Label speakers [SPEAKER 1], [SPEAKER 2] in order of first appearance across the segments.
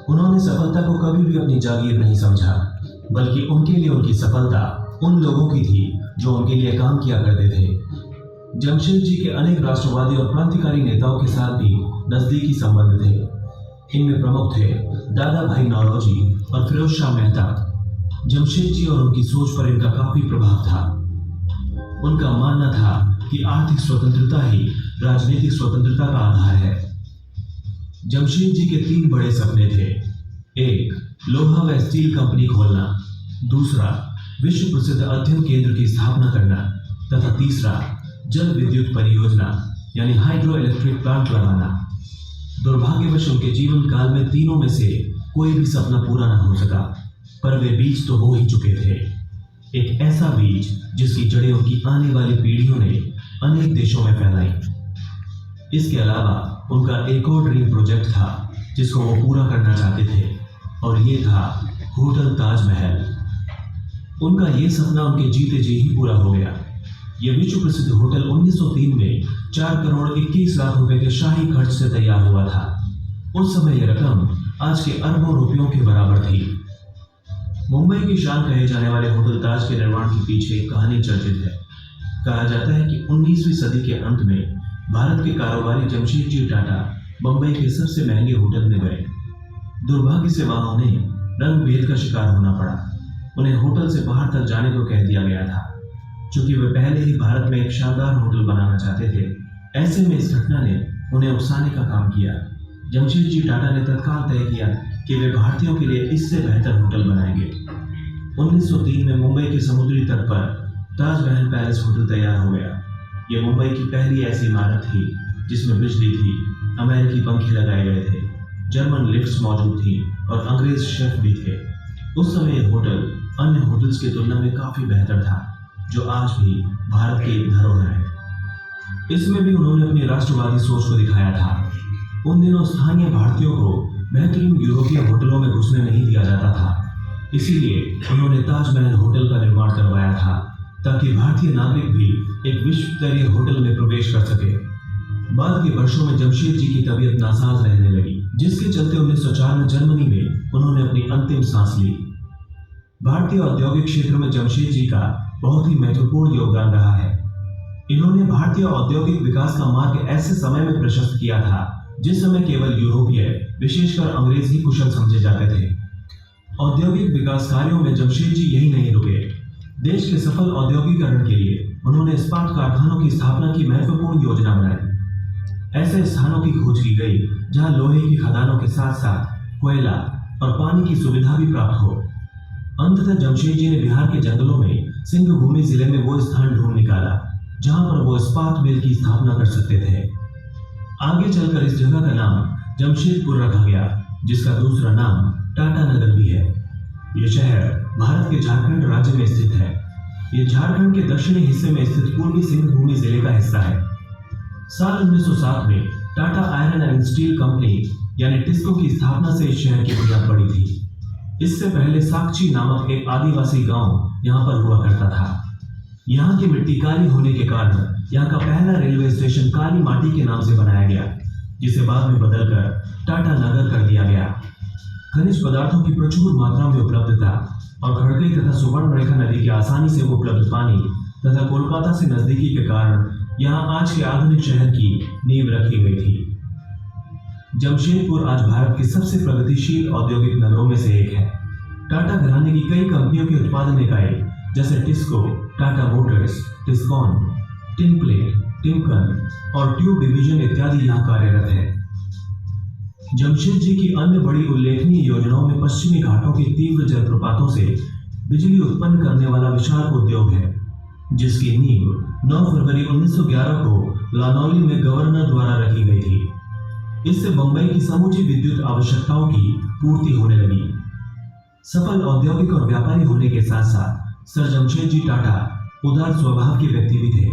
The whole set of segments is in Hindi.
[SPEAKER 1] उन्होंने सफलता को कभी भी अपनी जागीर नहीं समझा, बल्कि उनके लिए उनकी सफलता उन लोगों की थी जो उनके लिए काम किया करते थे। जमशेदजी के अनेक राष्ट्रवादी और क्रांतिकारी नेताओं के साथ भी नजदीकी संबंध थे। इनमें प्रमुख थे दादा भाई नौरोजी और फिरोज शाह मेहता। जमशेदजी और उनकी सोच पर इनका काफी प्रभाव था। उनका मानना था कि आर्थिक स्वतंत्रता ही राजनीतिक स्वतंत्रता का आधार है। जमशेदजी के 3 बड़े सपने थे। एक, लोहा व स्टील कंपनी खोलना। दूसरा, विश्व प्रसिद्ध अध्ययन केंद्र की स्थापना करना। तथा तीसरा, जल विद्युत परियोजना यानी हाइड्रो इलेक्ट्रिक प्लांट लगाना। दुर्भाग्यवश उनके जीवन काल में तीनों में से कोई भी सपना पूरा न हो सका, पर वे बीज तो हो ही चुके थे। एक ऐसा बीज जिसकी जड़ें उनकी आने वाली पीढ़ियों ने अनेक देशों में फैलाई। इसके अलावा उनका एक और ड्रीम प्रोजेक्ट था जिसको वो पूरा करना चाहते थे, और ये था होटल ताजमहल। उनका ये सपना उनके जीते जी ही पूरा हो गया। यह विश्व प्रसिद्ध होटल 1903 में 4 करोड़ 21 लाख रुपए के शाही खर्च से तैयार हुआ था। उस समय यह रकम आज के अरबों रुपयों के बराबर थी। मुंबई की शान कहे जाने वाले होटल ताज के निर्माण के पीछे एक कहानी चर्चित है। कहा जाता है कि 19वीं सदी के अंत में भारत के कारोबारी जमशेदजी टाटा बंबई के सबसे महंगे होटल में गए। दुर्भाग्य से वहां उन्हें रंग भेद का शिकार होना पड़ा। उन्हें होटल से बाहर तक जाने को कह दिया गया था। चूंकि वे पहले ही भारत में एक शानदार होटल बनाना चाहते थे, ऐसे में इस घटना ने उन्हें उकसाने का काम किया। जमशेदजी टाटा ने तत्काल तय किया कि वे भारतीयों के लिए इससे बेहतर होटल बनाएंगे। 1903 में मुंबई के समुद्री तट पर ताजमहल पैलेस होटल तैयार हो गया। यह मुंबई की पहली ऐसी इमारत थी जिसमें बिजली थी, अमेरिकी पंखे लगाए गए थे, जर्मन लिफ्ट्स मौजूद थी और अंग्रेज शेफ भी थे। उस समय यह होटल अन्य होटल्स की तुलना में काफी बेहतर था, जो आज भी भारत की एक धरोहर है। इसमें भी उन्होंने अपनी राष्ट्रवादी सोच को दिखाया था। उन दिनों स्थानीय भारतीयों को बेहतरीन यूरोपीय होटलों में घुसने नहीं दिया जाता था, इसीलिए उन्होंने ताजमहल होटल का निर्माण करवाया था ताकि भारतीय नागरिक भी एक विश्व स्तरीय होटल में प्रवेश कर सके। बाद के वर्षों में जमशेदजी की तबीयत नासाज रहने लगी, जिसके चलते 1904 में जर्मनी में उन्होंने अपनी अंतिम सांस ली। भारतीय औद्योगिक क्षेत्र में जमशेदजी का बहुत ही महत्वपूर्ण योगदान रहा है। इन्होंने भारतीय औद्योगिक विकास का मार्ग ऐसे समय में प्रशस्त किया था जिस समय केवल यूरोपीय, विशेषकर अंग्रेज ही कुशल समझे जाते थे। औद्योगिक विकास कार्यों में जमशेदजी यही नहीं रुके। देश के सफल औद्योगिकरण के लिए उन्होंने इस्पात कारखानों की स्थापना की महत्वपूर्ण योजना बनाई। ऐसे स्थानों की खोज की गई जहां लोहे की खदानों के साथ साथ कोयला और पानी की सुविधा भी प्राप्त हो। अंततः जमशेदजी ने बिहार के जंगलों में सिंहभूमि जिले में वो स्थान ढूंढ निकाला जहां पर वो इस्पात मिल की स्थापना कर सकते थे। आगे चलकर इस जगह का नाम जमशेदपुर रखा गया, जिसका दूसरा नाम टाटा नगर भी है। यह शहर भारत के झारखंड राज्य में स्थित है। यह झारखंड के दक्षिणी हिस्से में स्थित पूर्वी सिंहभूमि जिले का हिस्सा है। साल 1907 में Tata iron and steel company यानी टिस्को की स्थापना से इस शहर की बुनियाद पड़ी थी। इससे पहले साकची नामक एक आदिवासी गांव यहां पर हुआ करता था। यहाँ की मिट्टी काली होने के कारण यहाँ का पहला रेलवे स्टेशन काली माटी के नाम से बनाया गया, जिसे बाद में बदलकर टाटा नगर कर दिया गया। खनिज पदार्थों की प्रचुर मात्रा में उपलब्धता और खड़गई तथा सुवर्णरेखा नदी के आसानी से उपलब्ध पानी तथा कोलकाता से नजदीकी के कारण यहाँ आज के आधुनिक शहर की नींव रखी गई थी। जमशेदपुर आज भारत के सबसे प्रगतिशील औद्योगिक नगरों में से एक है। टाटा घराने की कई कंपनियों की उत्पादन इकाई जैसे TISCO, Tata Motors, Tiscon, tinplate, Timken और ट्यूब डिवीजन इत्यादि यहाँ कार्यरत है। जमशेदजी की अन्य बड़ी उल्लेखनीय योजनाओं में पश्चिमी घाटों के तीव्र जलप्रपातों से बिजली उत्पन्न करने वाला विशाल उद्योग है, जिसकी नींव 9 फरवरी 1911 को लानौली में गवर्नर द्वारा रखी गई थी। इससे बंबई की समूची विद्युत आवश्यकताओं की पूर्ति होने लगी। सफल औद्योगिक और व्यापारी होने के साथ साथ सर जमशेदजी टाटा उदार स्वभाव के व्यक्ति भी थे।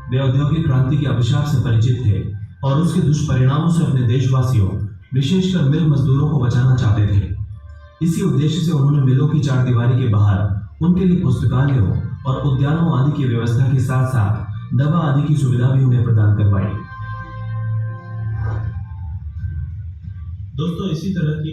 [SPEAKER 1] वे औद्योगिक क्रांति के अभिशाप से परिचित थे और उसके दुष्परिणामों से अपने देशवासियों, विशेषकर मिल मजदूरों को बचाना चाहते थे। इसी उद्देश्य से उन्होंने मिलों की चारदीवारी के बाहर उनके लिए पुस्तकालयों और उद्यानों आदि की व्यवस्था के साथ साथ दवा आदि की सुविधा भी उन्हें प्रदान करवाई। दोस्तों, इसी तरह की